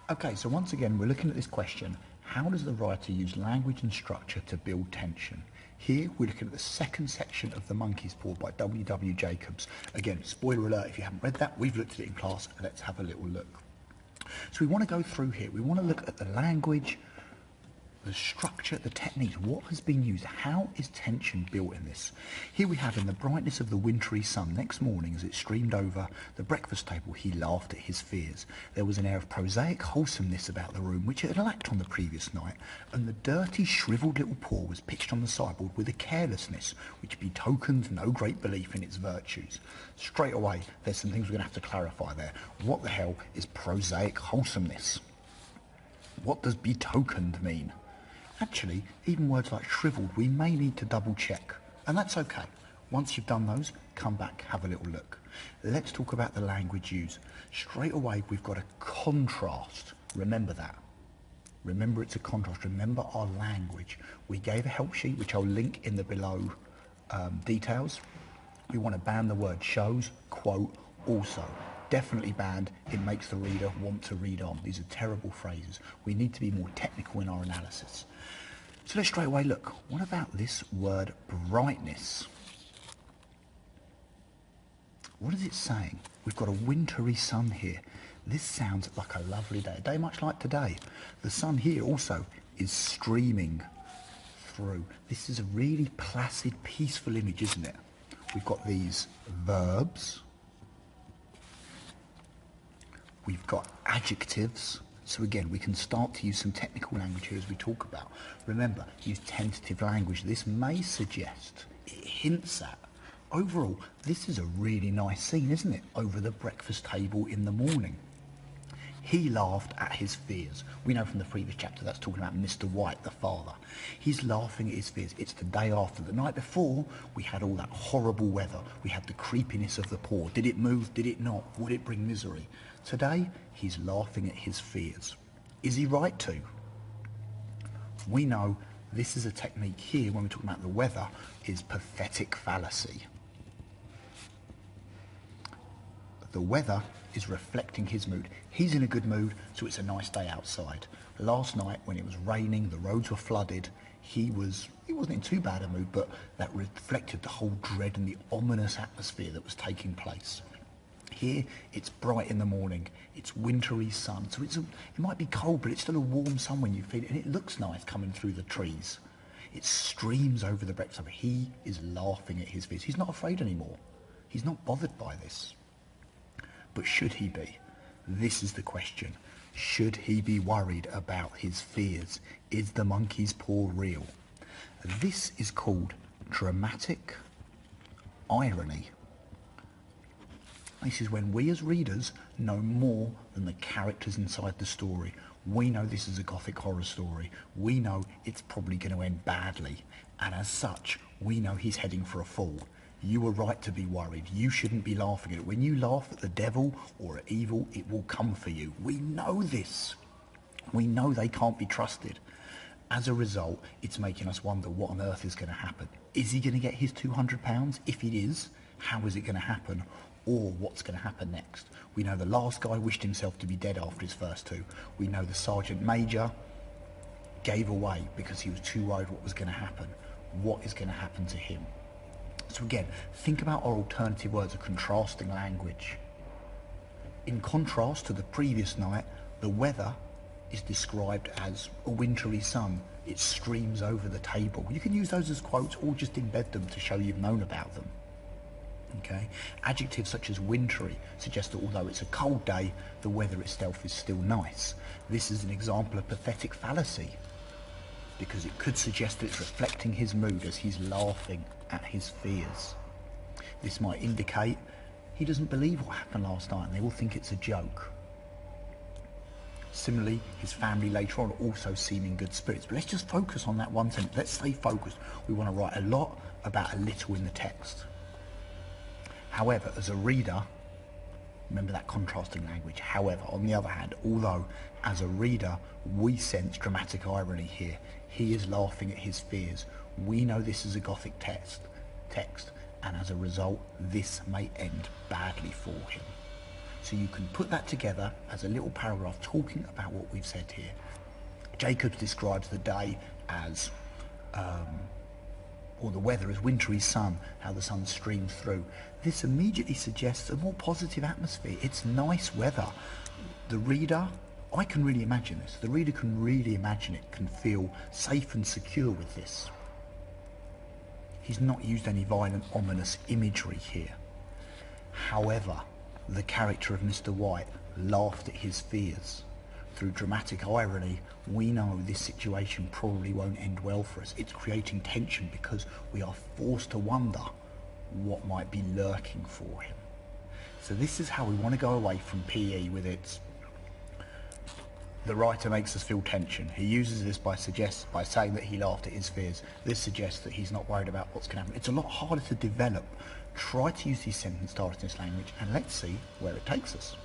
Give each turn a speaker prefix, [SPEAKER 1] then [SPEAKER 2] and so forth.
[SPEAKER 1] Okay, so once again, we're looking at this question. How does the writer use language and structure to build tension? Here, we're looking at the second section of The Monkey's Paw by W. Jacobs. Again, spoiler alert, if you haven't read that, we've looked at it in class. Let's have a little look. So we want to go through here. We want to look at the language, the structure, the techniques, what has been used, how is tension built in this? Here we have in the brightness of the wintry sun next morning as it streamed over the breakfast table, he laughed at his fears. There was an air of prosaic wholesomeness about the room which it had lacked on the previous night, and the dirty, shrivelled little paw was pitched on the sideboard with a carelessness which betokened no great belief in its virtues. Straight away, there's some things we're going to have to clarify there. What the hell is prosaic wholesomeness? What does betokened mean? Actually, even words like shriveled, we may need to double check, and that's okay. Once you've done those, come back, have a little look. Let's talk about the language used. Straight away, we've got a contrast. Remember that. Remember it's a contrast. Remember our language. We gave a help sheet, which I'll link in the below details. We want to ban the word shows, quote, also. Definitely banned. It makes the reader want to read on. These are terrible phrases. We need to be more technical in our analysis. So let's straight away look. What about this word brightness? What is it saying? We've got a wintry sun here. This sounds like a lovely day. A day much like today. The sun here also is streaming through. This is a really placid, peaceful image, isn't it? We've got these verbs. We've got adjectives. So again, we can start to use some technical language here as we talk about. Remember, use tentative language. This may suggest, it hints at, overall, this is a really nice scene, isn't it? Over the breakfast table in the morning. He laughed at his fears. We know from the previous chapter that's talking about Mr. White, the father. He's laughing at his fears. It's the day after. The night before, we had all that horrible weather. We had the creepiness of the paw. Did it move? Did it not? Would it bring misery? Today, he's laughing at his fears. Is he right to? We know this is a technique here, when we're talking about the weather, is pathetic fallacy. The weather is reflecting his mood. He's in a good mood, so it's a nice day outside. Last night, when it was raining, the roads were flooded, he wasn't in too bad a mood, but that reflected the whole dread and the ominous atmosphere that was taking place. Here, it's bright in the morning, it's wintry sun, so it might be cold, but it's still a warm sun when you feel it, and it looks nice coming through the trees. It streams over the breakfast. He is laughing at his fears. He's not afraid anymore. He's not bothered by this. But should he be? This is the question. Should he be worried about his fears? Is the monkey's paw real? This is called dramatic irony. This is when we as readers know more than the characters inside the story. We know this is a Gothic horror story. We know it's probably going to end badly. And as such, we know he's heading for a fall. You were right to be worried. You shouldn't be laughing at it. When you laugh at the devil or at evil, it will come for you. We know this. We know they can't be trusted. As a result, it's making us wonder what on earth is going to happen. Is he going to get his £200? If it is, how is it going to happen? Or what's going to happen next? We know the last guy wished himself to be dead after his first two. We know the Sergeant Major gave away because he was too worried what was going to happen. What is going to happen to him? So again, think about our alternative words of contrasting language. In contrast to the previous night, the weather is described as a wintry sun. It streams over the table. You can use those as quotes or just embed them to show you've known about them. Okay? Adjectives such as wintry suggest that although it's a cold day, the weather itself is still nice. This is an example of pathetic fallacy, because it could suggest that it's reflecting his mood as he's laughing at his fears. This might indicate he doesn't believe what happened last night and they will think it's a joke. Similarly, his family later on also seem in good spirits. But let's just focus on that one thing. Let's stay focused. We want to write a lot about a little in the text. However, as a reader, remember that contrasting language. However, on the other hand, although as a reader we sense dramatic irony here, he is laughing at his fears. We know this is a Gothic text, and as a result, this may end badly for him. So you can put that together as a little paragraph talking about what we've said here. Jacobs describes the day as, or the weather as wintry sun, how the sun streams through. This immediately suggests a more positive atmosphere. It's nice weather. The reader, I can really imagine this. The reader can really imagine it, can feel safe and secure with this. He's not used any violent, ominous imagery here. However, the character of Mr. White laughed at his fears. Through dramatic irony, we know this situation probably won't end well for us. It's creating tension because we are forced to wonder what might be lurking for him. So this is how we want to go away from PE with its, the writer makes us feel tension. He uses this by saying that he laughed at his fears. This suggests that he's not worried about what's going to happen. It's a lot harder to develop. Try to use these sentence starters in this language and let's see where it takes us.